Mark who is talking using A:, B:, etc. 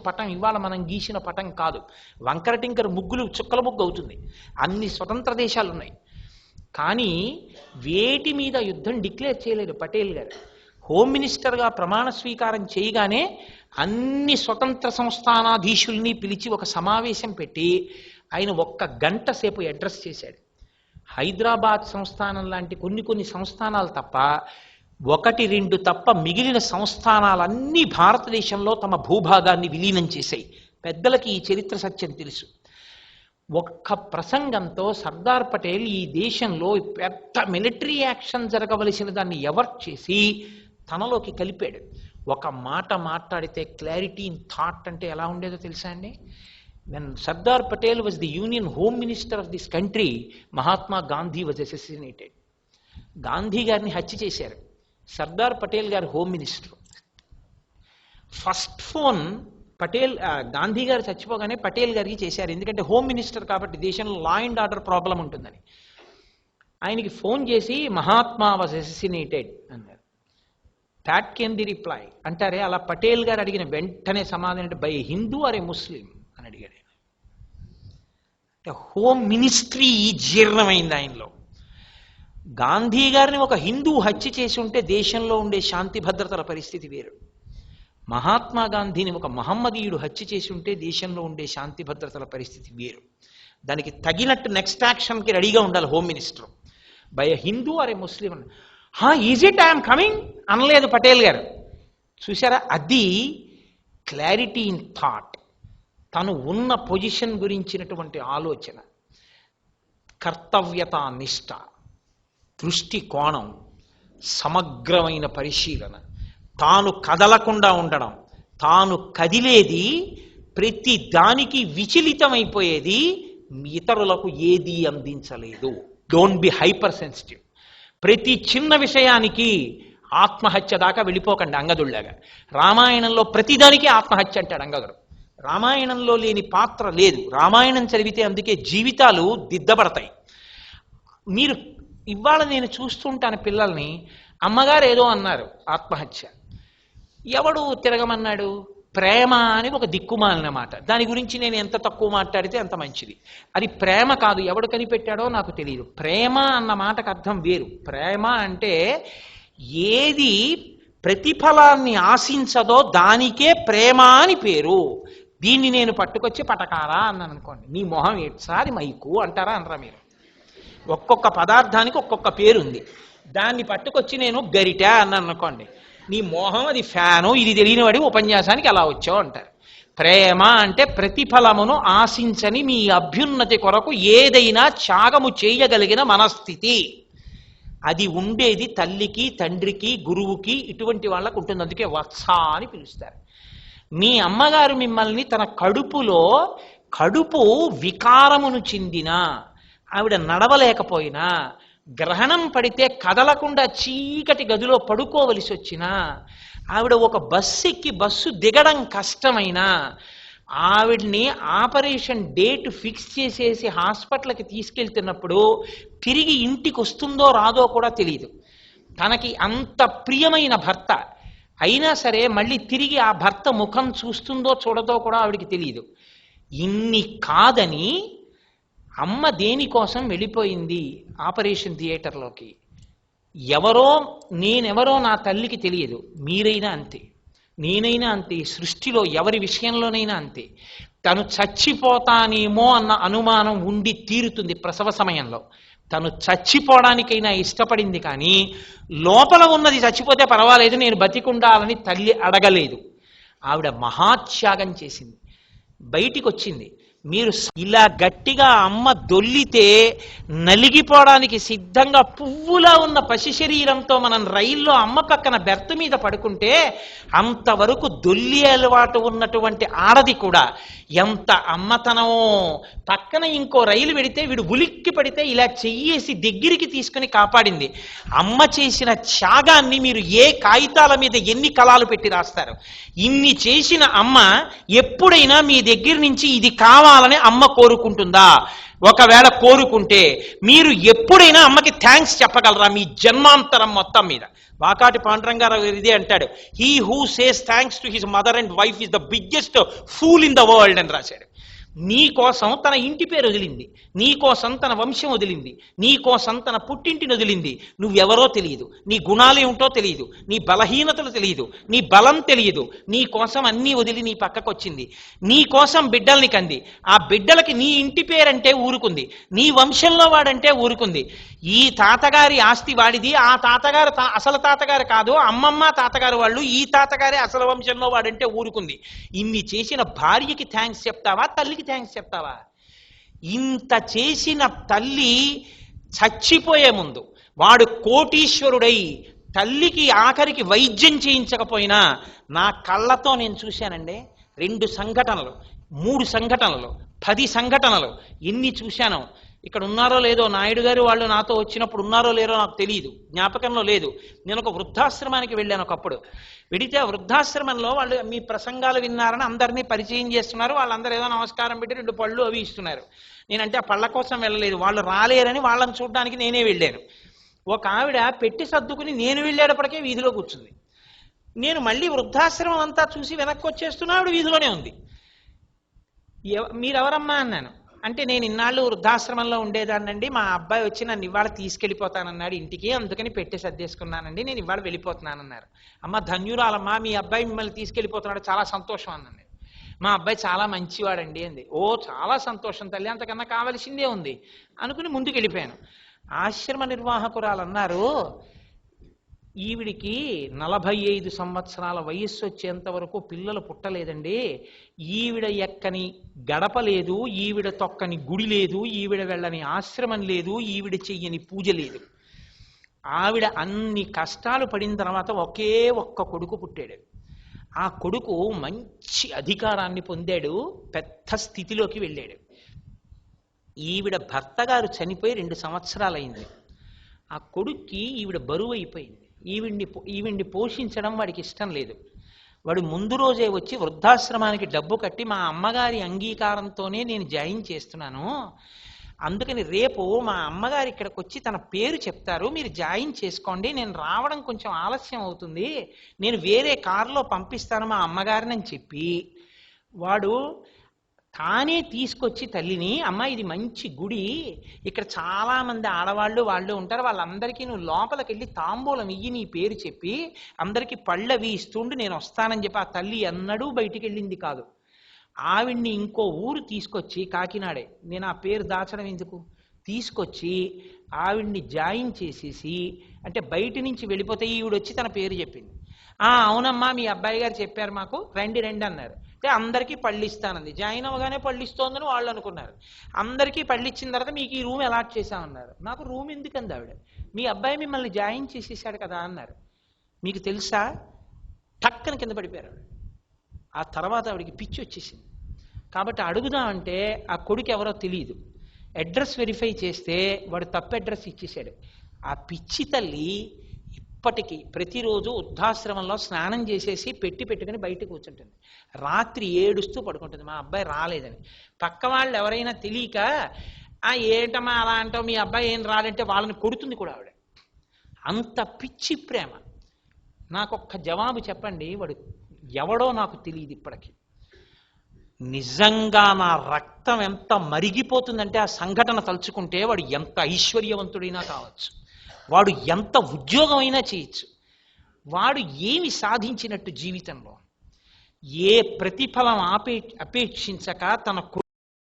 A: పటం ఇవాళ మనం గీసిన పటం కాదు. వంకరటింకర్ ముగ్గులు చుక్కల ముగ్గు అవుతుంది. అన్ని స్వతంత్ర దేశాలు ఉన్నాయి. కానీ వేటి మీద యుద్ధం డిక్లేర్ చేయలేదు పటేల్ గారు. హోమ్ మినిస్టర్గా ప్రమాణ స్వీకారం చేయగానే అన్ని స్వతంత్ర సంస్థానాధీశుల్ని పిలిచి ఒక సమావేశం పెట్టి ఆయన 1 గంట సేపు అడ్రస్ చేశాడు. హైదరాబాద్ సంస్థానం లాంటి కొన్ని సంస్థానాలు తప్ప 1-2 తప్ప మిగిలిన సంస్థానాలన్నీ భారతదేశంలో తమ భూభాగాన్ని విలీనం చేశాయి. పెద్దలకి ఈ చరిత్ర సత్యం తెలుసు. ఒక్క ప్రసంగంతో సర్దార్ పటేల్ ఈ దేశంలో పెద్ద మిలిటరీ యాక్షన్ జరగవలసిన దాన్ని ఎవర్ట్ చేసి తనలోకి కలిపాడు. ఒక మాట మాట్లాడితే క్లారిటీ ఇన్ థాట్ అంటే ఎలా ఉండేదో తెలుసా అండి? When Sardar Patel was the Union Home Minister of this country, Mahatma Gandhi was assassinated. Gandhi గారిని హత్య చేశారు. సర్దార్ పటేల్ గారు home minister. First phone Gandhi గారు చచ్చిపోగానే పటేల్ గారికి చేశారు. ఎందుకంటే హోమ్ మినిస్టర్ కాబట్టి దేశంలో లా అండ్ ఆర్డర్ ప్రాబ్లం ఉంటుందని. ఆయనకి ఫోన్ చేసి మహాత్మా వాజ్ అసెసినేటెడ్ అన్నారు. దాట్ కేమ్ ది రిప్లై అంటారే, అలా పటేల్ గారు అడిగిన వెంటనే సమాధానం అంటే బై హిందూ ఆర్ ఏ ముస్లిం అని అడిగాడు. అంటే హోమ్ మినిస్ట్రీ జీర్ణమైంది ఆయనలో. గాంధీ గారిని ఒక హిందూ హత్య చేసి ఉంటే దేశంలో ఉండే శాంతి భద్రతల పరిస్థితి వేరు. మహాత్మా గాంధీని ఒక మహమ్మదీయుడు హత్య చేసి ఉంటే దేశంలో ఉండే శాంతి భద్రతల పరిస్థితి వేరు. దానికి తగినట్టు నెక్స్ట్ యాక్షన్కి రెడీగా ఉండాలి home minister. By Hindu or a Muslim is it I'm coming అనలేదు పటేల్ గారు. చూసారా, అది క్లారిటీ ఇన్ థాట్. తను ఉన్న పొజిషన్ గురించినటువంటి ఆలోచన, కర్తవ్యత నిష్ట, దృష్టి కోణం, సమగ్రమైన పరిశీలన, తాను కదలకుండా ఉండడం, తాను కదిలేది ప్రతి దానికి విచలితమైపోయేది, ఇతరులకు ఏదీ అందించలేదు. Don't be hyper sensitive. ప్రతి చిన్న విషయానికి ఆత్మహత్య దాకా వెళ్ళిపోకండి అంగదుళ్లాగా. రామాయణంలో ప్రతిదానికి ఆత్మహత్య అంటాడు అంగదుడు. రామాయణంలో లేని పాత్ర లేదు. రామాయణం చదివితే అందుకే జీవితాలు దిద్దబడతాయి. మీరు ఇవాళ నేను చూస్తుంటాను పిల్లల్ని, అమ్మగారు ఏదో అన్నారు ఆత్మహత్య, ఎవడు తిరగమన్నాడు? ప్రేమ అని ఒక దిక్కుమాలిన మాట. దాని గురించి నేను ఎంత తక్కువ మాట్లాడితే అంత మంచిది. అది ప్రేమ కాదు, ఎవడు కనిపెట్టాడో నాకు తెలియదు. ప్రేమ అన్న మాటకు అర్థం వేరు. ప్రేమ అంటే ఏది ప్రతిఫలాన్ని ఆశించదో దానికే ప్రేమ అని పేరు. దీన్ని నేను పట్టుకొచ్చి పటకారా అన్నాను అనుకోండి, నీ మొహం ఎట్సారి మైకు అంటారా అనరా మీరు? ఒక్కొక్క పదార్థానికి ఒక్కొక్క పేరుంది. దాన్ని పట్టుకొచ్చి నేను గరిట అన్నాను అనుకోండి, నీ మోహం అది ఫ్యాను, ఇది తెలియని వాడి ఉపన్యాసానికి అలా వచ్చావు అంటారు. ప్రేమ అంటే ప్రతిఫలమును ఆశించని మీ అభ్యున్నతి కొరకు ఏదైనా త్యాగము చేయగలిగిన మనస్థితి. అది ఉండేది తల్లికి, తండ్రికి, గురువుకి, ఇటువంటి వాళ్ళకు ఉంటుంది. అందుకే వత్స అని పిలుస్తారు. మీ అమ్మగారు మిమ్మల్ని తన కడుపు వికారమును చెందిన, ఆవిడ నడవలేకపోయినా, గ్రహణం పడితే కదలకుండా చీకటి గదిలో పడుకోవలసి వచ్చినా, ఆవిడ ఒక బస్సు ఎక్కి బస్సు దిగడం కష్టమైనా, ఆవిడ్ని ఆపరేషన్ డేట్ ఫిక్స్ చేసేసి హాస్పిటల్కి తీసుకెళ్తున్నప్పుడు తిరిగి ఇంటికి వస్తుందో రాదో కూడా తెలియదు. తనకి అంత ప్రియమైన భర్త అయినా సరే మళ్ళీ తిరిగి ఆ భర్త ముఖం చూస్తుందో చూడదో కూడా ఆవిడికి తెలియదు. ఇన్ని కాదని అమ్మ దేనికోసం వెళ్ళిపోయింది ఆపరేషన్ థియేటర్లోకి, నేనెవరో నా తల్లికి తెలియదు. మీరైనా అంతే, నేనైనా అంతే, సృష్టిలో ఎవరి విషయంలోనైనా అంతే. తను చచ్చిపోతానేమో అన్న అనుమానం ఉండి తీరుతుంది ప్రసవ సమయంలో. తను చచ్చిపోవడానికైనా ఇష్టపడింది, కానీ లోపల ఉన్నది చచ్చిపోతే పర్వాలేదు, నేను బతికుండాలని తల్లి అడగలేదు. ఆవిడ మహాత్యాగం చేసింది, బయటికి వచ్చింది. మీరు ఇలా గట్టిగా అమ్మ దొల్లితే నలిగిపోవడానికి సిద్ధంగా పువ్వులా ఉన్న పసి శరీరంతో మనం రైల్లో అమ్మ పక్కన బెర్త్ మీద పడుకుంటే, అంతవరకు దొల్లి అలవాటు ఉన్నటువంటి ఆడది కూడా ఎంత అమ్మతనమో. పక్కన ఇంకో రైలు పెడితే వీడు ఉలిక్కి పడితే ఇలా చెయ్యేసి దగ్గరికి తీసుకుని కాపాడింది. అమ్మ చేసిన త్యాగాన్ని మీరు ఏ కాగితాల మీద ఎన్ని కళాలు పెట్టి రాస్తారు? ఇన్ని చేసిన అమ్మ ఎప్పుడైనా మీ దగ్గర నుంచి ఇది కావాలని అమ్మ కోరుకుంటుందా? ఒకవేళ కోరుకుంటే మీరు ఎప్పుడైనా అమ్మకి థ్యాంక్స్ చెప్పగలరా మీ జన్మాంతరం మొత్తం మీద? వాకాటి పాండురంగారావు ఇదే అంటాడు, he who says thanks to his mother and wife is the biggest pool in the world అని రాశాడు. నీ కోసం తన ఇంటి పేరు వదిలింది, నీ కోసం తన వంశం వదిలింది, నీ కోసం తన పుట్టింటిని వదిలింది. నువ్వెవరో తెలియదు, నీ గుణాలు ఏమిటో తెలియదు, నీ బలహీనతలు తెలియదు, నీ బలం తెలియదు. నీ కోసం అన్నీ వదిలి నీ పక్కకు వచ్చింది. నీ కోసం బిడ్డల్ని కంది. ఆ బిడ్డలకి నీ ఇంటి పేరంటే ఊరుకుంది, నీ వంశంలో వాడంటే ఊరుకుంది. ఈ తాతగారి ఆస్తి వాడిది, ఆ తాతగారు అసలు తాతగారు కాదు, అమ్మమ్మ తాతగారు వాళ్ళు, ఈ తాతగారే అసలు వంశంలో వాడంటే ఊరుకుంది. ఇన్ని చేసిన భార్యకి థ్యాంక్స్ చెప్తావా, తల్లికి థ్యాంక్స్ చెప్తావా? ఇంత చేసిన తల్లి చచ్చిపోయే ముందు వాడు కోటీశ్వరుడై తల్లికి ఆఖరికి వైద్యం చేయించకపోయినా నా కళ్ళతో నేను చూశానండి. 2 సంఘటనలు, 3 సంఘటనలు, 10 సంఘటనలు, ఎన్ని చూశానో. ఇక్కడ ఉన్నారో లేదో, నాయుడు గారు వాళ్ళు నాతో వచ్చినప్పుడు ఉన్నారో లేరో నాకు తెలియదు, జ్ఞాపకంలో లేదు. నేను ఒక వృద్ధాశ్రమానికి వెళ్ళాను ఒకప్పుడు. వెడితే ఆ వృద్ధాశ్రమంలో వాళ్ళు మీ ప్రసంగాలు విన్నారని అందరినీ పరిచయం చేస్తున్నారు. వాళ్ళందరూ ఏదో నమస్కారం పెట్టి 2 పళ్ళు అవి ఇస్తున్నారు. నేనంటే ఆ పళ్ళ కోసం వెళ్ళలేదు, వాళ్ళు రాలేరని వాళ్ళని చూడడానికి నేనే వెళ్ళాను. ఒక ఆవిడ పెట్టి సర్దుకుని నేను వెళ్ళేటప్పటికే వీధిలో కూర్చుంది. నేను మళ్ళీ వృద్ధాశ్రమం అంతా చూసి వెనక్కి వచ్చేస్తున్నా, ఆవిడ వీధిలోనే ఉంది. మీరెవరమ్మా అన్నాను. అంటే నేను ఇన్నాళ్ళు వృద్ధాశ్రమంలో ఉండేదాన్నండి, మా అబ్బాయి వచ్చి నన్ను ఇవాళ తీసుకెళ్ళిపోతానన్నాడు ఇంటికి, అందుకని పెట్టి సర్దేసుకున్నానండి, నేను ఇవాళ వెళ్ళిపోతున్నానన్నారు. అమ్మ ధన్యురాలమ్మా, మీ అబ్బాయి మిమ్మల్ని తీసుకెళ్ళిపోతున్నాడు, చాలా సంతోషం అన్నాను. మా అబ్బాయి చాలా మంచివాడండి అంది. ఓ చాలా సంతోషం తల్లి, అంతకన్నా కావలసిందే ఉంది అనుకుని ముందుకు వెళ్ళిపోయాను. ఆశ్రమ నిర్వాహకురాలు అన్నారు, ఈవిడికి 45 సంవత్సరాల వయస్సు వచ్చేంత వరకు పిల్లలు పుట్టలేదండి, ఈవిడ ఎక్కని గడప లేదు, ఈవిడ తొక్కని గుడి లేదు, ఈవిడ వెళ్ళని ఆశ్రమం లేదు, ఈవిడ చెయ్యని పూజ లేదు. ఆవిడ అన్ని కష్టాలు పడిన తర్వాత ఒకే ఒక్క కొడుకు పుట్టాడు. ఆ కొడుకు మంచి అధికారాన్ని పొందాడు, పెద్ద స్థితిలోకి వెళ్ళాడు. ఈవిడ భర్త గారు చనిపోయి 2 సంవత్సరాలైంది. ఆ కొడుక్కి ఈవిడ బరువు అయిపోయింది. ఈవిడ్ని పోషించడం వాడికి ఇష్టం లేదు. వాడు ముందు రోజే వచ్చి వృద్ధాశ్రమానికి డబ్బు కట్టి, మా అమ్మగారి అంగీకారంతోనే నేను జాయిన్ చేస్తున్నాను, అందుకని రేపు మా అమ్మగారు ఇక్కడికి వచ్చి తన పేరు చెప్తారు, మీరు జాయిన్ చేసుకోండి, నేను రావడం కొంచెం ఆలస్యం అవుతుంది, నేను వేరే కారులో పంపిస్తాను మా అమ్మగారిని అని చెప్పి వాడు తానే తీసుకొచ్చి తల్లిని, అమ్మ ఇది మంచి గుడి, ఇక్కడ చాలా మంది ఆడవాళ్ళు వాళ్ళు ఉంటారు, వాళ్ళందరికీ నువ్వు లోపలికి వెళ్ళి తాంబూలం ఇయ్యి, నీ పేరు చెప్పి అందరికీ పళ్ళవి ఇస్తుండి నేను వస్తానని చెప్పి ఆ తల్లి ఎన్నడూ బయటికి వెళ్ళింది కాదు. ఆవిడ్ని ఇంకో ఊరు తీసుకొచ్చి, కాకినాడే, నేను ఆ పేరు దాచడం ఎందుకు, తీసుకొచ్చి ఆవిడ్ని జాయిన్ చేసేసి, అంటే బయట నుంచి వెళ్ళిపోతే ఈవిడ వచ్చి తన పేరు చెప్పింది. అవునమ్మా మీ అబ్బాయి గారు చెప్పారు మాకు, రండి రండి అన్నారు. అంటే అందరికీ పళ్ళు ఇస్తానంది. జాయిన్ అవ్వగానే పళ్ళు ఇస్తోందని వాళ్ళు అనుకున్నారు. అందరికీ పళ్ళు ఇచ్చిన తర్వాత మీకు ఈ రూమ్ అలాట్ చేశామన్నారు. నాకు రూమ్ ఎందుకంది ఆవిడ, మీ అబ్బాయి మిమ్మల్ని జాయిన్ చేసేసాడు కదా అన్నారు. మీకు తెలుసా, టక్కన కింద పడిపోయారు. ఆ తర్వాత ఆవిడికి పిచ్చి వచ్చేసింది. కాబట్టి అడుగుదామంటే ఆ కొడుకు ఎవరో తెలియదు. అడ్రస్ వెరిఫై చేస్తే వాడు తప్పు అడ్రస్ ఇచ్చేసాడు. ఆ పిచ్చి తల్లి ఇప్పటికీ ప్రతిరోజు వృద్ధాశ్రమంలో స్నానం చేసేసి పెట్టుకుని బయట కూర్చుంటుంది. రాత్రి ఏడుస్తూ పడుకుంటుంది మా అబ్బాయి రాలేదని. పక్క వాళ్ళు ఎవరైనా తెలియక ఏంటమ్మా అలా అంటావు, మీ అబ్బాయి ఏం రాలంటే వాళ్ళని కొడుతుంది కూడా ఆవిడ. అంత పిచ్చి ప్రేమ. నాకొక్క జవాబు చెప్పండి, వాడు ఎవడో నాకు తెలియదు ఇప్పటికీ. నిజంగా నా రక్తం ఎంత మరిగిపోతుందంటే ఆ సంఘటన తలుచుకుంటే, వాడు ఎంత ఐశ్వర్యవంతుడైనా కావచ్చు, వాడు ఎంత ఉద్యోగం అయినా చేయొచ్చు, వాడు ఏమి సాధించినట్టు జీవితంలో, ఏ ప్రతిఫలం అపేక్షించక తన